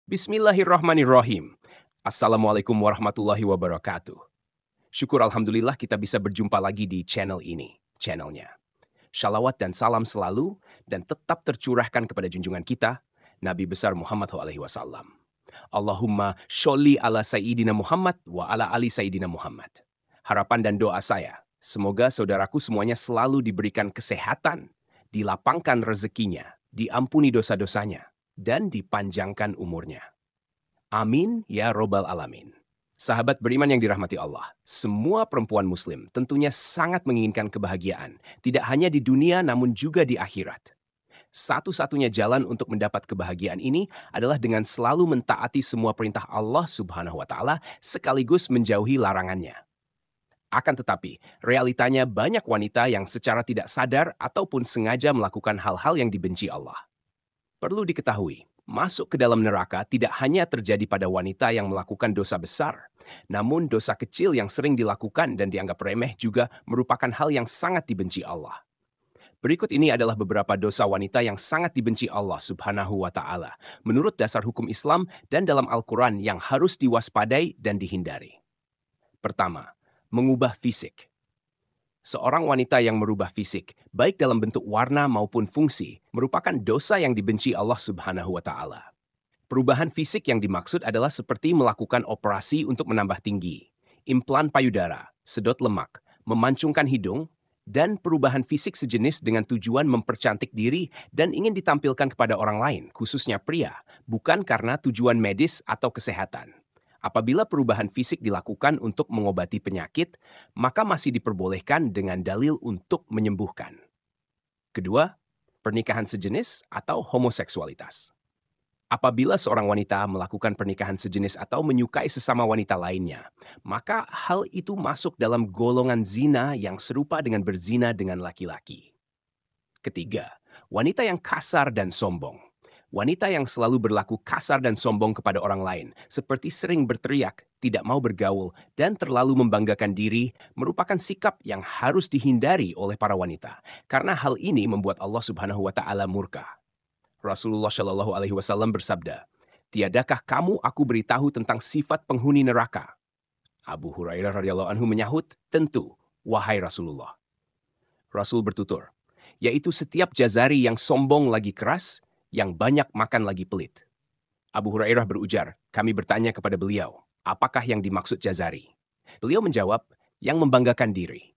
Bismillahirrahmanirrahim. Assalamualaikum warahmatullahi wabarakatuh. Syukur Alhamdulillah kita bisa berjumpa lagi di channel ini, channelnya. Shalawat dan salam selalu dan tetap tercurahkan kepada junjungan kita, Nabi besar Muhammad SAW. Allahumma sholli ala Sayyidina Muhammad wa ala ali Sayyidina Muhammad. Harapan dan doa saya, semoga saudaraku semuanya selalu diberikan kesehatan, dilapangkan rezekinya, diampuni dosa-dosanya, dan dipanjangkan umurnya. Amin ya robbal alamin. Sahabat beriman yang dirahmati Allah, semua perempuan muslim tentunya sangat menginginkan kebahagiaan, tidak hanya di dunia namun juga di akhirat. Satu-satunya jalan untuk mendapat kebahagiaan ini adalah dengan selalu mentaati semua perintah Allah Subhanahu wa Ta'ala sekaligus menjauhi larangannya. Akan tetapi, realitanya banyak wanita yang secara tidak sadar ataupun sengaja melakukan hal-hal yang dibenci Allah. Perlu diketahui, masuk ke dalam neraka tidak hanya terjadi pada wanita yang melakukan dosa besar, namun dosa kecil yang sering dilakukan dan dianggap remeh juga merupakan hal yang sangat dibenci Allah. Berikut ini adalah beberapa dosa wanita yang sangat dibenci Allah Subhanahu wa Ta'ala, menurut dasar hukum Islam dan dalam Al-Quran yang harus diwaspadai dan dihindari. Pertama, mengubah fisik. Seorang wanita yang merubah fisik, baik dalam bentuk warna maupun fungsi, merupakan dosa yang dibenci Allah Subhanahu wa Ta'ala. Perubahan fisik yang dimaksud adalah seperti melakukan operasi untuk menambah tinggi, implan payudara, sedot lemak, memancungkan hidung, dan perubahan fisik sejenis dengan tujuan mempercantik diri dan ingin ditampilkan kepada orang lain, khususnya pria, bukan karena tujuan medis atau kesehatan. Apabila perubahan fisik dilakukan untuk mengobati penyakit, maka masih diperbolehkan dengan dalil untuk menyembuhkan. Kedua, pernikahan sejenis atau homoseksualitas. Apabila seorang wanita melakukan pernikahan sejenis atau menyukai sesama wanita lainnya, maka hal itu masuk dalam golongan zina yang serupa dengan berzina dengan laki-laki. Ketiga, wanita yang kasar dan sombong. Wanita yang selalu berlaku kasar dan sombong kepada orang lain, seperti sering berteriak, tidak mau bergaul, dan terlalu membanggakan diri, merupakan sikap yang harus dihindari oleh para wanita, karena hal ini membuat Allah Subhanahu wa Ta'ala murka. Rasulullah Shallallahu Alaihi Wasallam bersabda, "Tiadakah kamu aku beritahu tentang sifat penghuni neraka?" Abu Hurairah radhiyallahu anhu menyahut, "Tentu, wahai Rasulullah." Rasul bertutur, yaitu setiap jazari yang sombong lagi keras, yang banyak makan lagi pelit. Abu Hurairah berujar, kami bertanya kepada beliau, apakah yang dimaksud jazari? Beliau menjawab, yang membanggakan diri.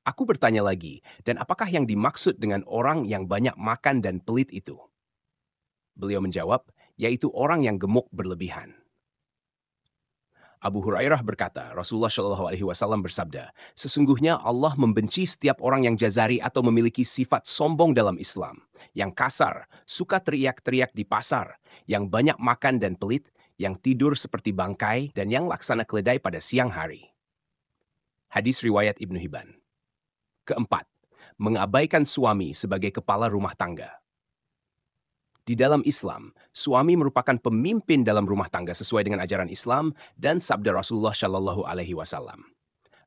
Aku bertanya lagi, dan apakah yang dimaksud dengan orang yang banyak makan dan pelit itu? Beliau menjawab, yaitu orang yang gemuk berlebihan. Abu Hurairah berkata, Rasulullah Shallallahu Alaihi Wasallam bersabda, sesungguhnya Allah membenci setiap orang yang jazari atau memiliki sifat sombong dalam Islam, yang kasar, suka teriak-teriak di pasar, yang banyak makan dan pelit, yang tidur seperti bangkai, dan yang laksana keledai pada siang hari. Hadis riwayat Ibnu Hibban. Keempat, mengabaikan suami sebagai kepala rumah tangga. Di dalam Islam, suami merupakan pemimpin dalam rumah tangga sesuai dengan ajaran Islam dan sabda Rasulullah Shallallahu Alaihi Wasallam.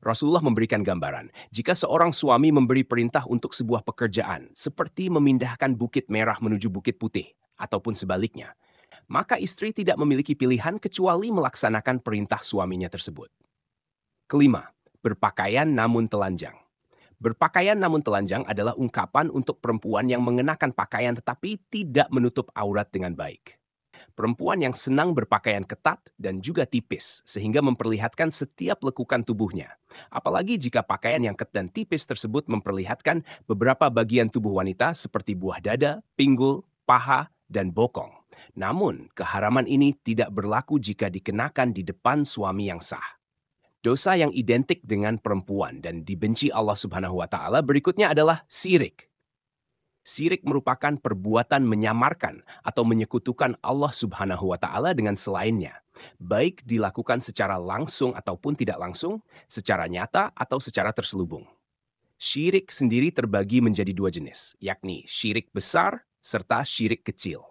Rasulullah memberikan gambaran, jika seorang suami memberi perintah untuk sebuah pekerjaan, seperti memindahkan Bukit Merah menuju Bukit Putih, ataupun sebaliknya, maka istri tidak memiliki pilihan kecuali melaksanakan perintah suaminya tersebut. Kelima, berpakaian namun telanjang. Berpakaian namun telanjang adalah ungkapan untuk perempuan yang mengenakan pakaian tetapi tidak menutup aurat dengan baik. Perempuan yang senang berpakaian ketat dan juga tipis sehingga memperlihatkan setiap lekukan tubuhnya. Apalagi jika pakaian yang ketat dan tipis tersebut memperlihatkan beberapa bagian tubuh wanita seperti buah dada, pinggul, paha, dan bokong. Namun, keharaman ini tidak berlaku jika dikenakan di depan suami yang sah. Dosa yang identik dengan perempuan dan dibenci Allah Subhanahu wa Ta'ala berikutnya adalah syirik. Syirik merupakan perbuatan menyamarkan atau menyekutukan Allah Subhanahu wa Ta'ala dengan selainnya, baik dilakukan secara langsung ataupun tidak langsung, secara nyata atau secara terselubung. Syirik sendiri terbagi menjadi dua jenis, yakni syirik besar serta syirik kecil.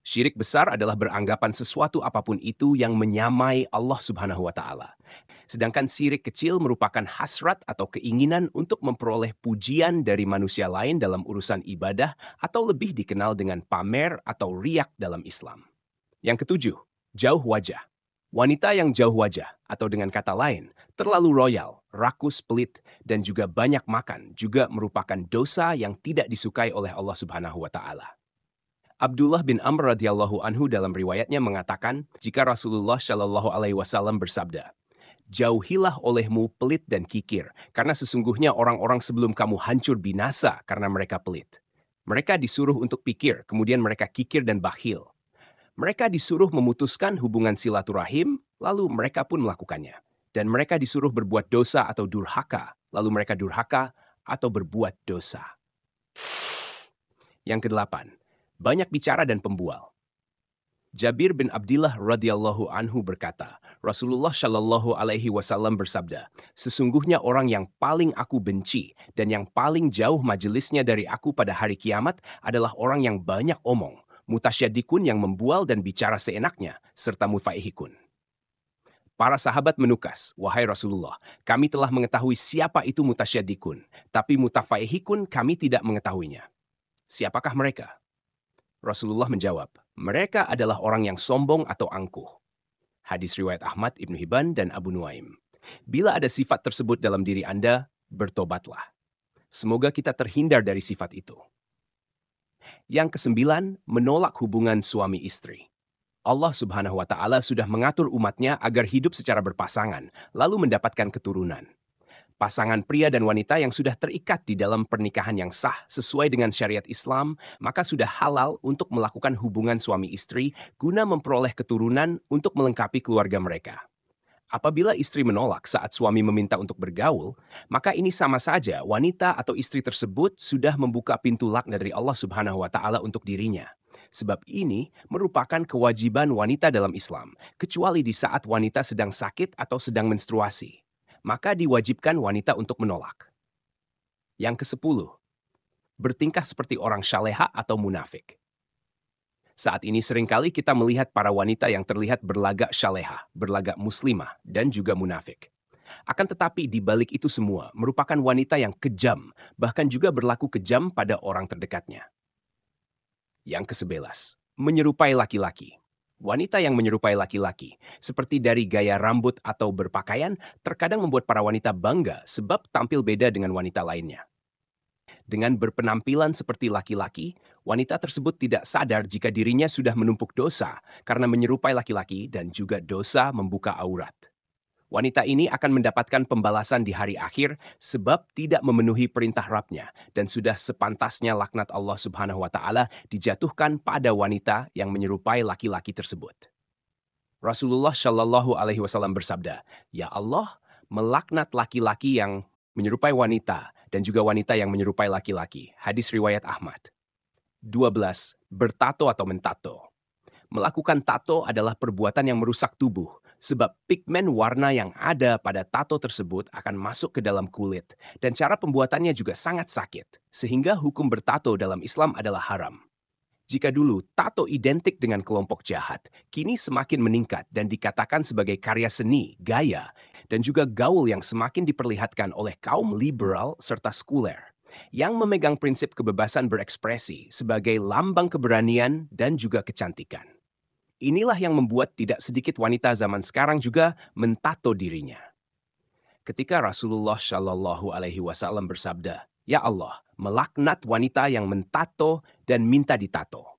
Syirik besar adalah beranggapan sesuatu apapun itu yang menyamai Allah Subhanahu wa Ta'ala. Sedangkan syirik kecil merupakan hasrat atau keinginan untuk memperoleh pujian dari manusia lain dalam urusan ibadah atau lebih dikenal dengan pamer atau riak dalam Islam. Yang ketujuh, jauh wajah. Wanita yang jauh wajah, atau dengan kata lain, terlalu royal, rakus, pelit, dan juga banyak makan juga merupakan dosa yang tidak disukai oleh Allah Subhanahu wa Ta'ala. Abdullah bin Amr radhiyallahu anhu dalam riwayatnya mengatakan, jika Rasulullah Shallallahu alaihi wasallam bersabda, "Jauhilah olehmu pelit dan kikir, karena sesungguhnya orang-orang sebelum kamu hancur binasa karena mereka pelit. Mereka disuruh untuk pikir, kemudian mereka kikir dan bakhil. Mereka disuruh memutuskan hubungan silaturahim, lalu mereka pun melakukannya. Dan mereka disuruh berbuat dosa atau durhaka, lalu mereka durhaka atau berbuat dosa." Yang kedelapan, banyak bicara dan pembual. Jabir bin Abdillah radhiyallahu anhu berkata, Rasulullah Shallallahu alaihi wasallam bersabda, "Sesungguhnya orang yang paling aku benci dan yang paling jauh majelisnya dari aku pada hari kiamat adalah orang yang banyak omong, mutasyadikun yang membual dan bicara seenaknya, serta mufaihikun." Para sahabat menukas, "Wahai Rasulullah, kami telah mengetahui siapa itu mutasyadikun, tapi mutafaihikun kami tidak mengetahuinya. Siapakah mereka?" Rasulullah menjawab, "Mereka adalah orang yang sombong atau angkuh." Hadis riwayat Ahmad, Ibnu Hibban, dan Abu Nuaim. Bila ada sifat tersebut dalam diri Anda, bertobatlah. Semoga kita terhindar dari sifat itu. Yang kesembilan, menolak hubungan suami istri. Allah Subhanahu wa Ta'ala sudah mengatur umatnya agar hidup secara berpasangan, lalu mendapatkan keturunan. Pasangan pria dan wanita yang sudah terikat di dalam pernikahan yang sah sesuai dengan syariat Islam, maka sudah halal untuk melakukan hubungan suami istri guna memperoleh keturunan untuk melengkapi keluarga mereka. Apabila istri menolak saat suami meminta untuk bergaul, maka ini sama saja wanita atau istri tersebut sudah membuka pintu laknat dari Allah Subhanahu wa Ta'ala untuk dirinya. Sebab ini merupakan kewajiban wanita dalam Islam, kecuali di saat wanita sedang sakit atau sedang menstruasi. Maka diwajibkan wanita untuk menolak. Yang ke-10, bertingkah seperti orang syaleha atau munafik. Saat ini seringkali kita melihat para wanita yang terlihat berlagak syaleha, berlagak muslimah, dan juga munafik. Akan tetapi di balik itu semua merupakan wanita yang kejam, bahkan juga berlaku kejam pada orang terdekatnya. Yang ke-11, menyerupai laki-laki. Wanita yang menyerupai laki-laki, seperti dari gaya rambut atau berpakaian, terkadang membuat para wanita bangga sebab tampil beda dengan wanita lainnya. Dengan berpenampilan seperti laki-laki, wanita tersebut tidak sadar jika dirinya sudah menumpuk dosa karena menyerupai laki-laki dan juga dosa membuka aurat. Wanita ini akan mendapatkan pembalasan di hari akhir sebab tidak memenuhi perintah Rabb-Nya dan sudah sepantasnya laknat Allah Subhanahu wa Ta'ala dijatuhkan pada wanita yang menyerupai laki-laki tersebut. Rasulullah Shallallahu alaihi wasallam bersabda, "Ya Allah, melaknat laki-laki yang menyerupai wanita dan juga wanita yang menyerupai laki-laki." Hadis riwayat Ahmad. 12. Bertato atau mentato. Melakukan tato adalah perbuatan yang merusak tubuh, sebab pigmen warna yang ada pada tato tersebut akan masuk ke dalam kulit, dan cara pembuatannya juga sangat sakit, sehingga hukum bertato dalam Islam adalah haram. Jika dulu tato identik dengan kelompok jahat, kini semakin meningkat dan dikatakan sebagai karya seni, gaya, dan juga gaul yang semakin diperlihatkan oleh kaum liberal serta sekuler, yang memegang prinsip kebebasan berekspresi sebagai lambang keberanian dan juga kecantikan. Inilah yang membuat tidak sedikit wanita zaman sekarang juga mentato dirinya. Ketika Rasulullah Shallallahu alaihi wasallam bersabda, "Ya Allah, melaknat wanita yang mentato dan minta ditato."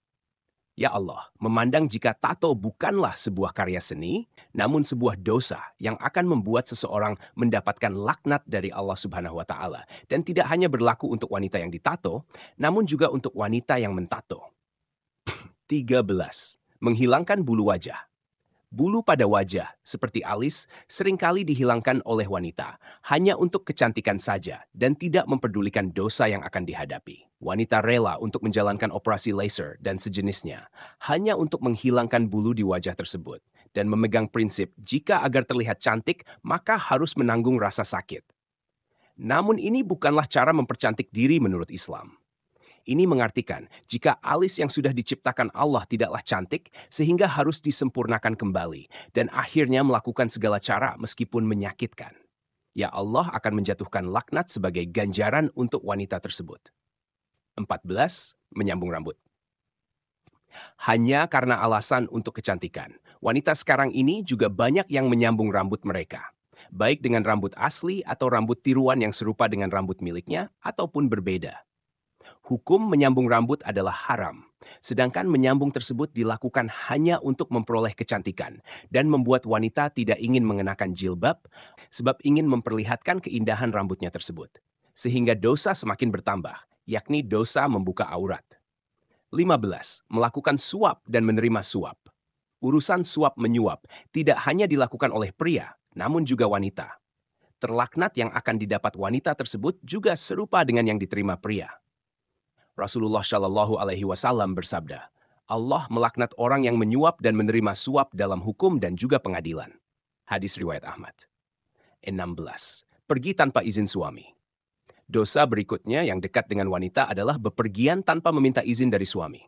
Ya Allah, memandang jika tato bukanlah sebuah karya seni, namun sebuah dosa yang akan membuat seseorang mendapatkan laknat dari Allah Subhanahu wa Ta'ala, dan tidak hanya berlaku untuk wanita yang ditato, namun juga untuk wanita yang mentato. 13. Menghilangkan bulu wajah. Bulu pada wajah, seperti alis, seringkali dihilangkan oleh wanita, hanya untuk kecantikan saja dan tidak memperdulikan dosa yang akan dihadapi. Wanita rela untuk menjalankan operasi laser dan sejenisnya, hanya untuk menghilangkan bulu di wajah tersebut, dan memegang prinsip jika agar terlihat cantik, maka harus menanggung rasa sakit. Namun ini bukanlah cara mempercantik diri menurut Islam. Ini mengartikan jika alis yang sudah diciptakan Allah tidaklah cantik sehingga harus disempurnakan kembali dan akhirnya melakukan segala cara meskipun menyakitkan. Ya Allah akan menjatuhkan laknat sebagai ganjaran untuk wanita tersebut. 14. Menyambung rambut. Hanya karena alasan untuk kecantikan, wanita sekarang ini juga banyak yang menyambung rambut mereka. Baik dengan rambut asli atau rambut tiruan yang serupa dengan rambut miliknya, ataupun berbeda. Hukum menyambung rambut adalah haram, sedangkan menyambung tersebut dilakukan hanya untuk memperoleh kecantikan dan membuat wanita tidak ingin mengenakan jilbab sebab ingin memperlihatkan keindahan rambutnya tersebut. Sehingga dosa semakin bertambah, yakni dosa membuka aurat. 15. Melakukan suap dan menerima suap. Urusan suap menyuap tidak hanya dilakukan oleh pria, namun juga wanita. Terlaknat yang akan didapat wanita tersebut juga serupa dengan yang diterima pria. Rasulullah Shallallahu Alaihi Wasallam bersabda, Allah melaknat orang yang menyuap dan menerima suap dalam hukum dan juga pengadilan. Hadis riwayat Ahmad. 16. Pergi tanpa izin suami. Dosa berikutnya yang dekat dengan wanita adalah bepergian tanpa meminta izin dari suami.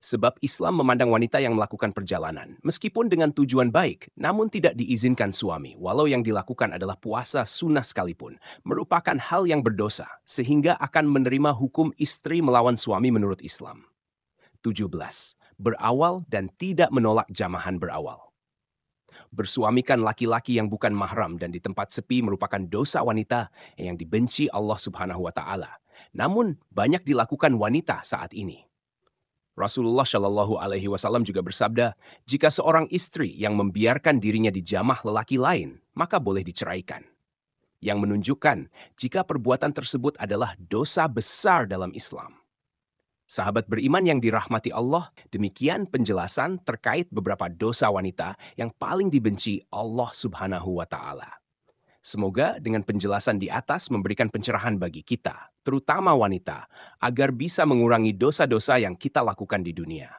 Sebab Islam memandang wanita yang melakukan perjalanan, meskipun dengan tujuan baik, namun tidak diizinkan suami, walau yang dilakukan adalah puasa sunnah sekalipun, merupakan hal yang berdosa, sehingga akan menerima hukum istri melawan suami menurut Islam. 17. Berawal dan tidak menolak jamahan berawal. Bersuamikan laki-laki yang bukan mahram dan di tempat sepi merupakan dosa wanita yang dibenci Allah Subhanahu wa Ta'ala. Namun, banyak dilakukan wanita saat ini. Rasulullah Shallallahu Alaihi Wasallam juga bersabda, jika seorang istri yang membiarkan dirinya dijamah lelaki lain, maka boleh diceraikan. Yang menunjukkan jika perbuatan tersebut adalah dosa besar dalam Islam. Sahabat beriman yang dirahmati Allah, demikian penjelasan terkait beberapa dosa wanita yang paling dibenci Allah Subhanahu wa Ta'ala. Semoga dengan penjelasan di atas memberikan pencerahan bagi kita, terutama wanita, agar bisa mengurangi dosa-dosa yang kita lakukan di dunia.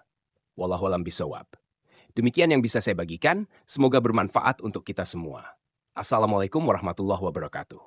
Wallahu a'lam bishawab. Demikian yang bisa saya bagikan, semoga bermanfaat untuk kita semua. Assalamualaikum warahmatullahi wabarakatuh.